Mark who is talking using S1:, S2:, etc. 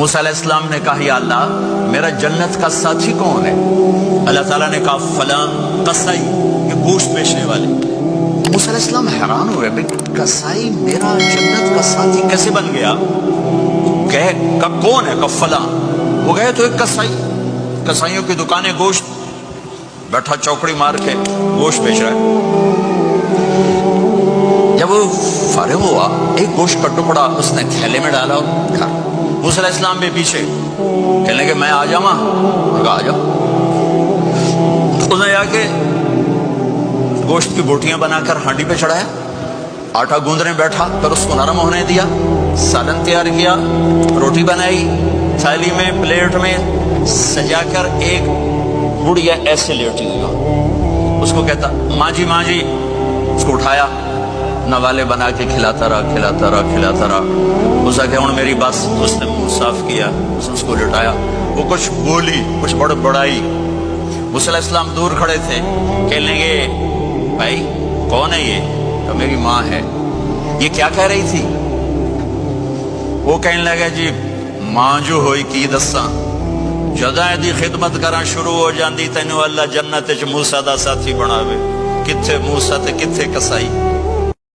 S1: موسیٰ علیہ السلام نے کہا یا اللہ میرا جنت کا ساتھی کون ہے؟ اللہ تعالیٰ نے کہا فلاں قصائی، یہ گوشت بیچنے والے۔ موسیٰ علیہ السلام حیران ہوئے، قصائی میرا جنت کا ساتھی کیسے بن گیا؟ کہ کون ہے؟ کہ فلاں۔ وہ گئے تو ایک قصائی، قصائیوں کی دکانیں، گوشت، بیٹھا چوکڑی مار کے گوشت بیچ رہا ہے۔ جب وہ فارغ ہوا ایک گوشت کا ٹکڑا اس نے تھیلے میں ڈالا اور کھا۔ موسیٰ علیہ السلام بھی پیچھے، کہنے کہ میں آ جاؤں؟ کہا آ جاؤ۔ اس نے جا کے گوشت کی بوٹیاں بنا کر ہانڈی پہ چڑھایا، آٹا گوندنے بیٹھا، پھر اس کو نرم ہونے دیا، سالن تیار کیا، روٹی بنائی، تھالی میں پلیٹ میں سجا کر ایک بڑھیا ایسے لیٹی ہوئی، اس کو کہتا ماں جی ماں جی، اس کو اٹھایا، نوالے بنا کے کھلاتا رہا۔ اس کہ ہوں میری بس، اس نے منہ صاف کیا، اس کو لٹایا، وہ کچھ بولی، کچھ بڑائی۔ موسیٰ علیہ السلام دور کھڑے تھے، کہنے لگے بھائی کون ہے یہ؟ تو میری ماں ہے۔ یہ کیا کہہ رہی تھی؟ وہ کہنے لگا جی ماں جو ہوئی کی دساں، جداں دی خدمت کرنا شروع ہو جاندی تینوں اللہ جنت وچ موسیٰ دا ساتھی بناوے، کتھے موسیٰ تے کتھے قصائی۔